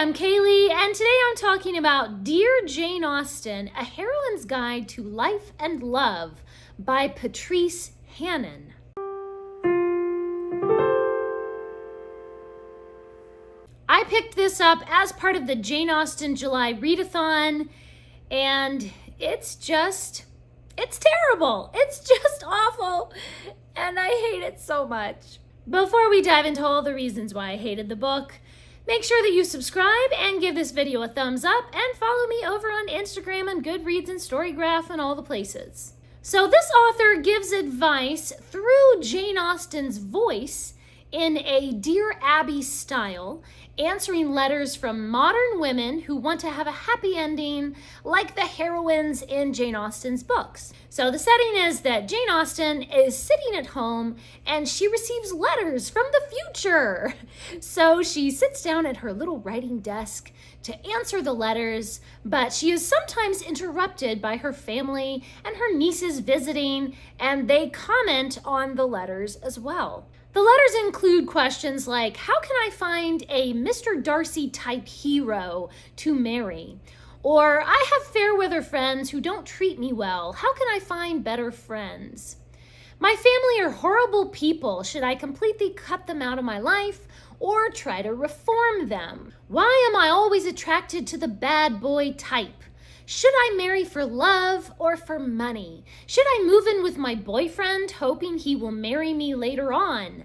I'm Kaylee, and today I'm talking about Dear Jane Austen, A Heroine's Guide to Life and Love by Patrice Hannon. I picked this up as part of the Jane Austen July Readathon, and it's terrible. It's just awful, and I hate it so much. Before we dive into all the reasons why I hated the book, make sure that you subscribe and give this video a thumbs up and follow me over on Instagram and Goodreads and Storygraph and all the places. So this author gives advice through Jane Austen's voice in a Dear Abby style, answering letters from modern women who want to have a happy ending like the heroines in Jane Austen's books. So the setting is that Jane Austen is sitting at home and she receives letters from the future. So she sits down at her little writing desk to answer the letters, but she is sometimes interrupted by her family and her nieces visiting, and they comment on the letters as well. The letters include questions like, how can I find a Mr. Darcy type hero to marry? Or, I have fair weather friends who don't treat me well. How can I find better friends? My family are horrible people. Should I completely cut them out of my life or try to reform them? Why am I always attracted to the bad boy type? Should I marry for love or for money? Should I move in with my boyfriend hoping he will marry me later on?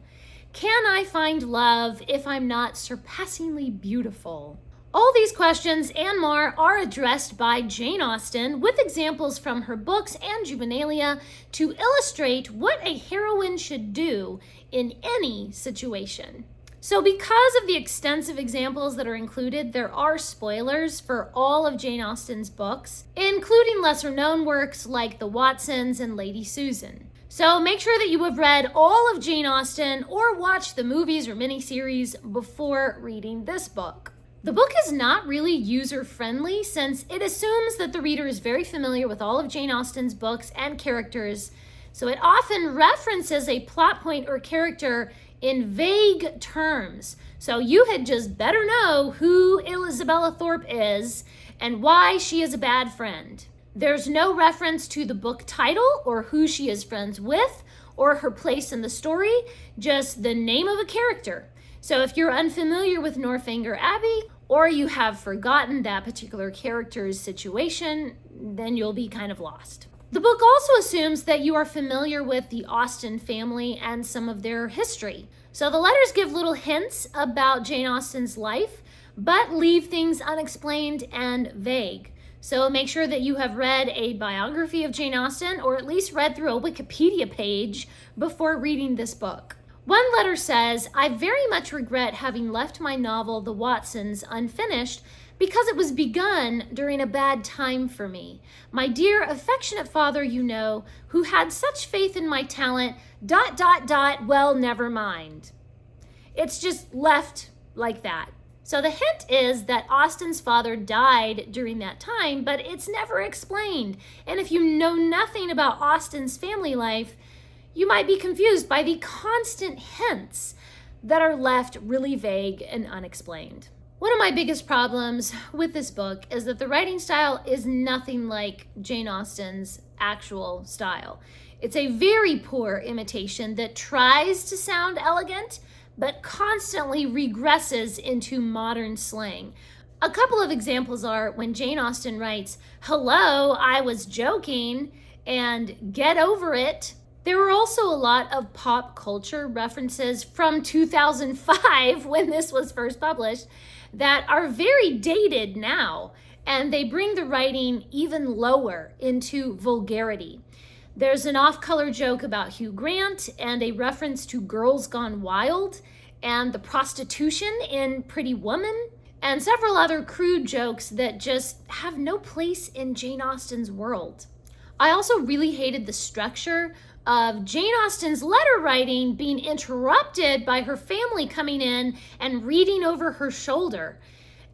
Can I find love if I'm not surpassingly beautiful? All these questions and more are addressed by Jane Austen with examples from her books and juvenilia to illustrate what a heroine should do in any situation. So because of the extensive examples that are included, there are spoilers for all of Jane Austen's books, including lesser-known works like The Watsons and Lady Susan. So make sure that you have read all of Jane Austen or watched the movies or miniseries before reading this book. The book is not really user-friendly since it assumes that the reader is very familiar with all of Jane Austen's books and characters, so it often references a plot point or character in vague terms. So you had just better know who Isabella Thorpe is and why she is a bad friend. There's no reference to the book title or who she is friends with or her place in the story, just the name of a character. So if you're unfamiliar with Northanger Abbey or you have forgotten that particular character's situation, then you'll be kind of lost. The book also assumes that you are familiar with the Austen family and some of their history. So the letters give little hints about Jane Austen's life, but leave things unexplained and vague. So make sure that you have read a biography of Jane Austen, or at least read through a Wikipedia page before reading this book. One letter says, I very much regret having left my novel, The Watsons, unfinished because it was begun during a bad time for me. My dear, affectionate father, you know, who had such faith in my talent, ... well, never mind. It's just left like that. So the hint is that Austen's father died during that time, but it's never explained. And if you know nothing about Austen's family life, you might be confused by the constant hints that are left really vague and unexplained. One of my biggest problems with this book is that the writing style is nothing like Jane Austen's actual style. It's a very poor imitation that tries to sound elegant, but constantly regresses into modern slang. A couple of examples are when Jane Austen writes, hello, I was joking, and get over it. There were also a lot of pop culture references from 2005 when this was first published that are very dated now, and they bring the writing even lower into vulgarity. There's an off-color joke about Hugh Grant and a reference to Girls Gone Wild and the prostitution in Pretty Woman, and several other crude jokes that just have no place in Jane Austen's world. I also really hated the structure of Jane Austen's letter writing being interrupted by her family coming in and reading over her shoulder.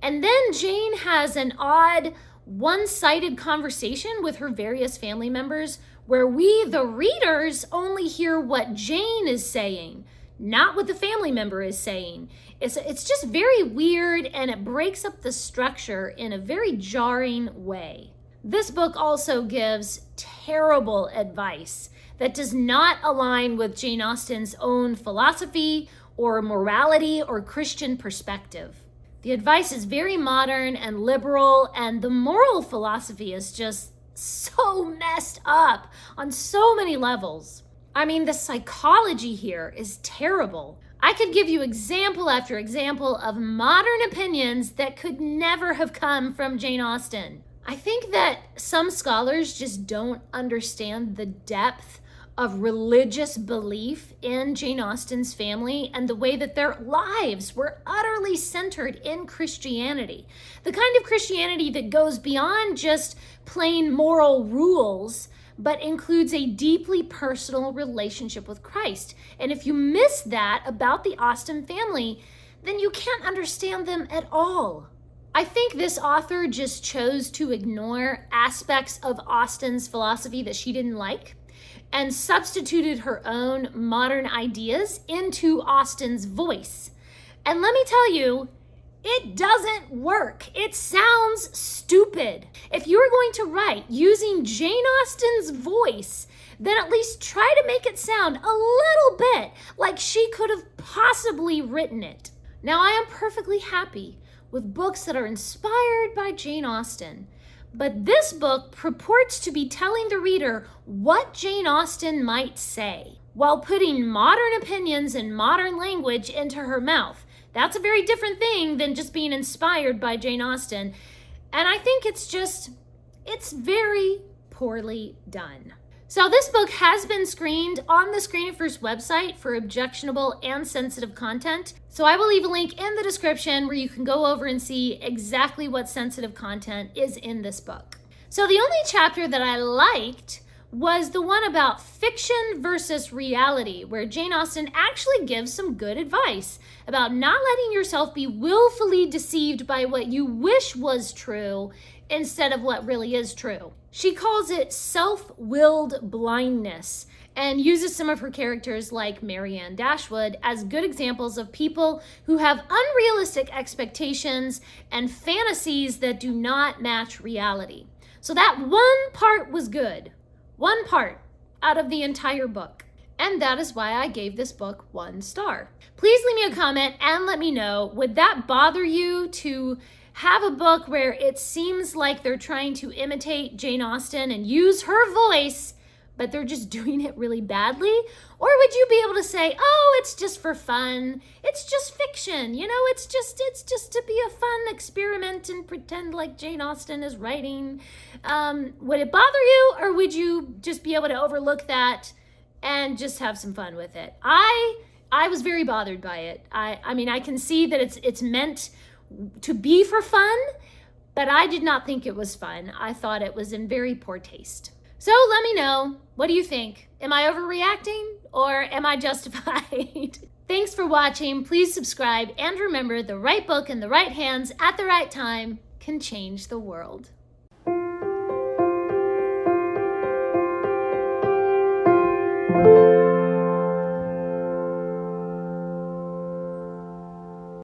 And then Jane has an odd, one-sided conversation with her various family members where we, the readers, only hear what Jane is saying not what the family member is saying. It's just very weird, and it breaks up the structure in a very jarring way. This book also gives terrible advice that does not align with Jane Austen's own philosophy or morality or Christian perspective. The advice is very modern and liberal, and the moral philosophy is just so messed up on so many levels. I mean, the psychology here is terrible. I could give you example after example of modern opinions that could never have come from Jane Austen. I think that some scholars just don't understand the depth of religious belief in Jane Austen's family and the way that their lives were utterly centered in Christianity. The kind of Christianity that goes beyond just plain moral rules, but includes a deeply personal relationship with Christ. And if you miss that about the Austen family, then you can't understand them at all. I think this author just chose to ignore aspects of Austen's philosophy that she didn't like and substituted her own modern ideas into Austen's voice. And let me tell you, it doesn't work. It sounds stupid. If you're going to write using Jane Austen's voice, then at least try to make it sound a little bit like she could have possibly written it. Now, I am perfectly happy with books that are inspired by Jane Austen, but this book purports to be telling the reader what Jane Austen might say, while putting modern opinions and modern language into her mouth. That's a very different thing than just being inspired by Jane Austen. And I think it's very poorly done. So this book has been screened on the Screen It First website for objectionable and sensitive content. So I will leave a link in the description where you can go over and see exactly what sensitive content is in this book. So the only chapter that I liked was the one about fiction versus reality, where Jane Austen actually gives some good advice about not letting yourself be willfully deceived by what you wish was true instead of what really is true. She calls it self-willed blindness and uses some of her characters like Marianne Dashwood as good examples of people who have unrealistic expectations and fantasies that do not match reality. So that one part was good. One part out of the entire book. And that is why I gave this book 1 star. Please leave me a comment and let me know, would that bother you to have a book where it seems like they're trying to imitate Jane Austen and use her voice, but they're just doing it really badly? Or would you be able to say, oh, it's just for fun. It's just fiction. You know, it's just to be a fun experiment and pretend like Jane Austen is writing. Would it bother you, or would you just be able to overlook that and just have some fun with it? I was very bothered by it. I mean, I can see that it's meant to be for fun, but I did not think it was fun. I thought it was in very poor taste. So let me know, what do you think? Am I overreacting or am I justified? Thanks for watching. Please subscribe and remember, the right book in the right hands at the right time can change the world.